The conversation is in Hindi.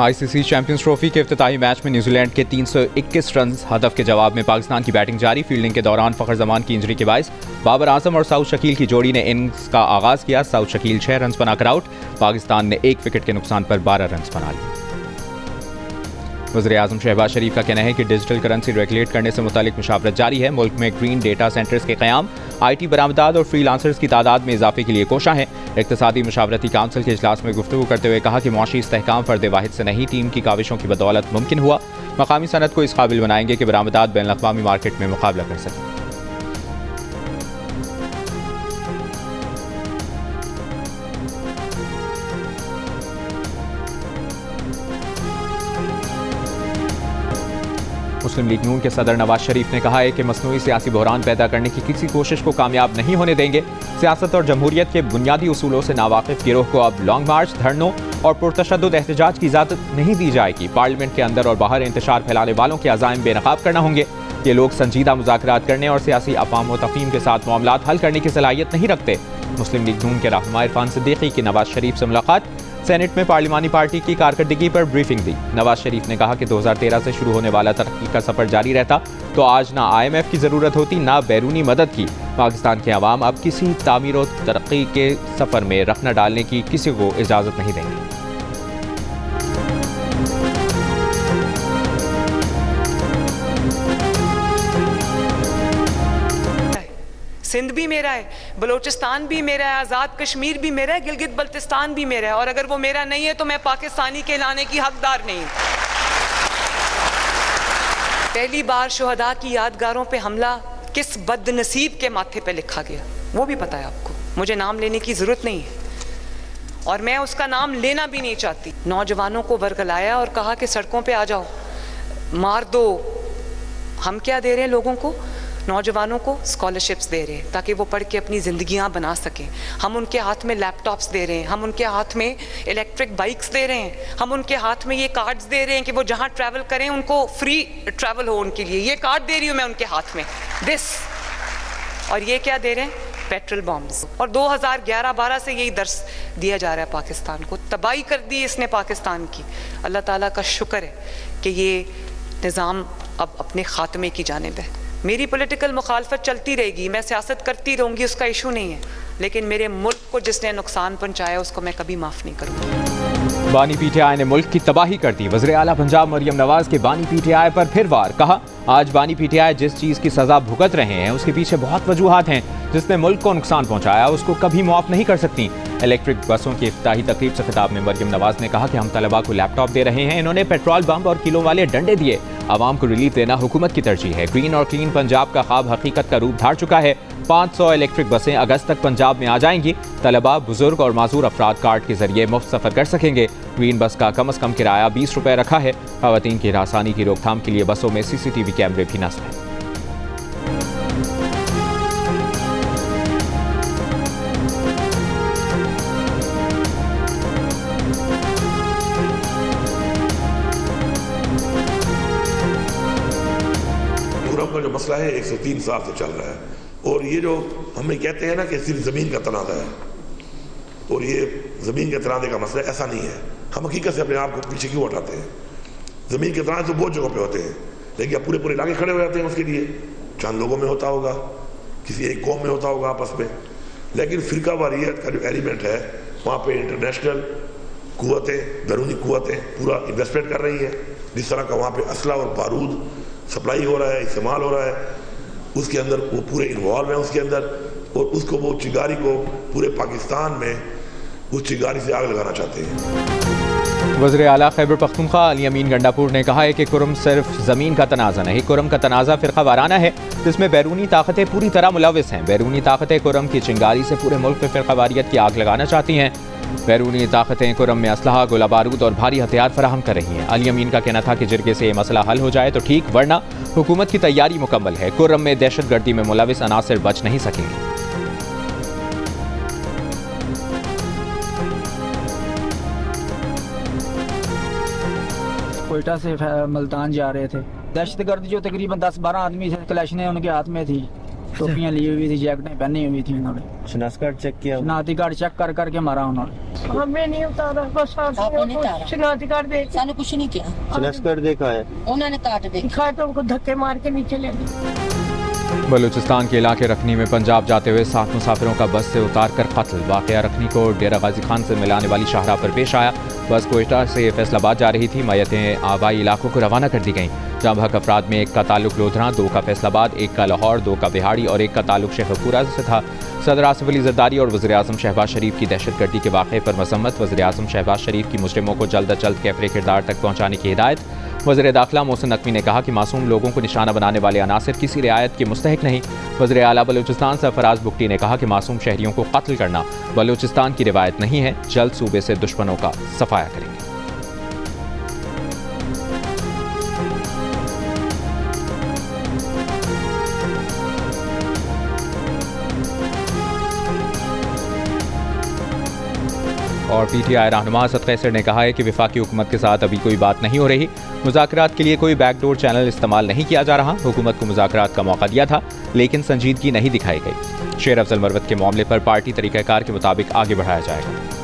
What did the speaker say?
आईसीसी चैंपियंस ट्रॉफी के इफ्तिताही मैच में न्यूजीलैंड के 321 रन हदफ के जवाब में पाकिस्तान की बैटिंग जारी। फील्डिंग के दौरान फखर जमान की इंजरी के बायस बाबर आजम और सऊद शकील की जोड़ी ने इनिंग्स का आगाज किया। सऊद शकील 6 रन बनाकर आउट। पाकिस्तान ने 1 विकेट के नुकसान पर 12 रन बना लिए। वज़ीर-ए-आज़म शहबाज शरीफ का कहना है कि डिजिटल करेंसी रेगुलेट करने से मुतालिक मुशावरत जारी है। मुल्क में ग्रीन डेटा सेंटर्स के क़याम, IT बरामदात और फ्रीलांसर्स की तादाद में इजाफे के लिए कोशा है। इक़्तिसादी मुशावरती काउंसिल के इजलास में गुफ्तगू करते हुए कहा कि मुआशी इस्तेहकाम फ़र्द वाहिद से नहीं, टीम की काविशों की बदौलत मुमकिन हुआ। मकामी सनत को इस काबिल बनाएंगे कि बरामदात बैन अक़वामी मार्केट में मुकाबला कर सकें। मुस्लिम लीग नून के सदर नवाज शरीफ ने कहा है कि मसनूई सियासी बहरान पैदा करने की किसी कोशिश को कामयाब नहीं होने देंगे। सियासत और जमहूरियत के बुनियादी उसूलों से नावाकिफ गिरोह को अब लॉन्ग मार्च, धरनों और पुरतशद्दुद एहतजाज की इजाजत नहीं दी जाएगी। पार्लियामेंट के अंदर और बाहर इंतशार फैलाने वालों के अज़ाइम बेनकाब करना होंगे। ये लोग संजीदा मुज़ाकरात करने और सियासी अफ़ाम व तफ़हीम के साथ मामलात हल करने की सलाहियत नहीं रखते। मुस्लिम लीग नून के रहनुमा इरफान सिद्दीकी की नवाज शरीफ से मुलाकात। सेनेट में पार्लिमानी पार्टी की कारकर्दगी पर ब्रीफिंग दी। नवाज शरीफ ने कहा कि 2013 से शुरू होने वाला तरक्की का सफर जारी रहता तो आज ना IMF की जरूरत होती, ना बैरूनी मदद की। पाकिस्तान के अवाम अब किसी तामीर और तरक्की के सफर में रख न डालने की किसी को इजाजत नहीं देंगे। सिंध भी मेरा है, बलोचिस्तान भी मेरा है, आज़ाद कश्मीर भी मेरा है, गिलगित बल्तिस्तान भी मेरा है। और अगर वो मेरा नहीं है तो मैं पाकिस्तानी कहलाने की हकदार नहीं। पहली बार शुहदा की यादगारों पे हमला किस बदनसीब के माथे पे लिखा गया वो भी पता है आपको। मुझे नाम लेने की ज़रूरत नहीं है और मैं उसका नाम लेना भी नहीं चाहती। नौजवानों को वर्गलाया और कहा कि सड़कों पे आ जाओ, मार दो। हम क्या दे रहे हैं लोगों को? नौजवानों को स्कॉलरशिप्स दे रहे हैं ताकि वो पढ़ के अपनी ज़िंदगियां बना सकें। हम उनके हाथ में लैपटॉप्स दे रहे हैं, हम उनके हाथ में इलेक्ट्रिक बाइक्स दे रहे हैं, हम उनके हाथ में ये कार्ड्स दे रहे हैं कि वो जहां ट्रैवल करें उनको फ्री ट्रैवल हो उनके लिए। ये कार्ड दे रही हूँ मैं उनके हाथ में, दिस। और ये क्या दे रहे हैं? Petrol bombs. और 2011-12 से यही दर्स दिया जा रहा है पाकिस्तान को। तबाही कर दी इसने पाकिस्तान की। अल्लाह ताला का शुक्र है कि ये निज़ाम अब अपने ख़ात्मे की जानिब है। मेरी पॉलिटिकल मुखालफत चलती रहेगी, मैं सियासत करती रहूँगी, उसका इशू नहीं है, लेकिन मेरे मुल्क को जिसने नुकसान पहुँचाया उसको मैं कभी माफ़ नहीं करूँगी। बानी PTI ने मुल्क की तबाही कर दी। वज़ीर आला पंजाब मरियम नवाज के बानी PTI पर फिर वार। कहा आज बानी PTI जिस चीज़ की सज़ा भुगत रहे हैं उसके पीछे बहुत वजूहात हैं। जिसने मुल्क को नुकसान पहुँचाया उसको कभी माफ़ नहीं कर सकती। इलेक्ट्रिक बसों की इफ्तिताही तकरीब से खिताब में मरियम नवाज ने कहा कि हम तलबा को लैपटॉप दे रहे हैं। इन्होंने पेट्रोल बम और किलो वाले डंडे दिए। आवाम को रिलीफ देना हुकूमत की तरजीह है। ग्रीन और क्लीन पंजाब का ख्वाब हकीकत का रूप धार चुका है। 500 इलेक्ट्रिक बसें अगस्त तक पंजाब में आ जाएंगी। तलबा, बुजुर्ग और माजूर अफराद कार्ड के जरिए मुफ्त सफर कर सकेंगे। ग्रीन बस का कम अज़ कम किराया 20 रुपये रखा है। ख़वातीन की हरासानी की रोकथाम के लिए बसों में CCTV कैमरे भी नस्ब हैं। का जो मसला है 103 साल से चल रहा है। और ये जो हमें कहते हैं ना कि सिर्फ ज़मीन का तनाज़ा है, और ये ज़मीन के तनाज़े का मसला ऐसा नहीं है। हम हकीकत से अपने आप को पीछे क्यों हटाते हैं? ज़मीन के तनाज़े तो बहुत जगहों पे होते हैं, लेकिन अब पूरे पूरे इलाके खड़े हो जाते हैं उसके लिए। चंद लोगों में होता होगा, किसी एक कौम में होता होगा आपस में, लेकिन फ़िरका वारियत का जो एलिमेंट है वहाँ पर इंटरनेशनल कुव्वतें, दरूनी कुव्वतें पूरा इन्वेस्टमेंट कर रही हैं। जिस तरह का वहाँ पर असला और बारूद सप्लाई हो रहा है, इस्तेमाल हो रहा है, उसके अंदर वो पूरे इन्वॉल्व हैं उसके अंदर। और उसको वो चिंगारी को पूरे पाकिस्तान में उस चिंगारी से आग लगाना चाहते हैं। वज़ीर आला खैबर पख्तूनख्वा अली अमीन गंडापुर ने कहा है कि कुरम सिर्फ ज़मीन का तनाज़ा नहीं, कुरम का तनाज़ा फ़िरका वाराना है जिसमें बैरूनी ताकतें पूरी तरह मुलविस हैं। बैरूनी ताकतें कुरम की चिंगारी से पूरे मुल्क में फ़िरका वारियत की आग लगाना चाहती हैं। बैरूनी ताकतें कुरम में असलहा, गोला बारूद और भारी हथियार फराहम कर रही हैं। अली अमीन का कहना था कि जिरगे से ये मसला हल हो जाए तो ठीक, वरना हुकूमत की तैयारी मुकम्मल है। कुरम में दहशतगर्दी में मुलविस अनासिर बच नहीं सकेंगे। कोयटा से मुल्तान जा रहे थे। दहशतगर्द जो तकरीबन 10-12 आदमी थे, कलेशनें उनके हाथ में थी, टोपियां ली हुई थी, जैकेटें पहनी हुई थी। उन्होंने शनाख्ती कार्ड चेक किया, शनाख्ती कार्ड चेक कर करके मारा उन्होंने। हमें नहीं उतारा, बस आपने नहीं उतारा? शिनाख्त कार्ड दे सानू कुछ नहीं किया, शनाख्त कार्ड देखा है? उन्होंने काट दे। दिखाए तो उनको धक्के मार के नीचे ले गए। बलूचिस्तान के इलाके रखनी में पंजाब जाते हुए 7 मुसाफिरों का बस से उतार कर कत्ल। वाकया रखनी को डेरा गाजी खान से मिलाने वाली शाहराह पर पेश आया। बस कोयटा से फैसलाबाद जा रही थी। मैयतें आबाई इलाकों को रवाना कर दी गईं। जहाँ अफराद में एक का ताल्लुक लोधरा, 2 का फैसलाबाद, 1 का लाहौर, 2 का बिहाड़ी और 1 का ताल्लुक शेखपुरा से था। सदर आसिफ अली जरदारी और वज़ीर आज़म शहबाज शरीफ की दहशतगर्दी के वाक़े पर मसम्मत। वज़ीर आज़म शहबाज शरीफ की मुजरिमों को जल्द अज जल्द कैफरे किरदार तक पहुँचाने की हिदायत। वज़ीर दाखिला मोहसिन नकवी ने कहा कि मासूम लोगों को निशाना बनाने वाले अनासिर किसी रियायत के मुस्तहिक नहीं। वज़ीर आला बलूचिस्तान सरफराज बुगटी ने कहा कि मासूम शहरियों को कत्ल करना बलूचिस्तान की रिवायत नहीं है। जल्द सूबे से दुश्मनों का सफाया करेंगे। और PTI रहनुमा असद कैसर ने कहा है कि वफाकी हुकूमत के साथ अभी कोई बात नहीं हो रही। मुज़ाकरात के लिए कोई बैकडोर चैनल इस्तेमाल नहीं किया जा रहा। हुकूमत को मुज़ाकरात का मौका दिया था लेकिन संजीदगी नहीं दिखाई गई। शेर अफजल मरवत के मामले पर पार्टी तरीक़ाकार के मुताबिक आगे बढ़ाया जाएगा।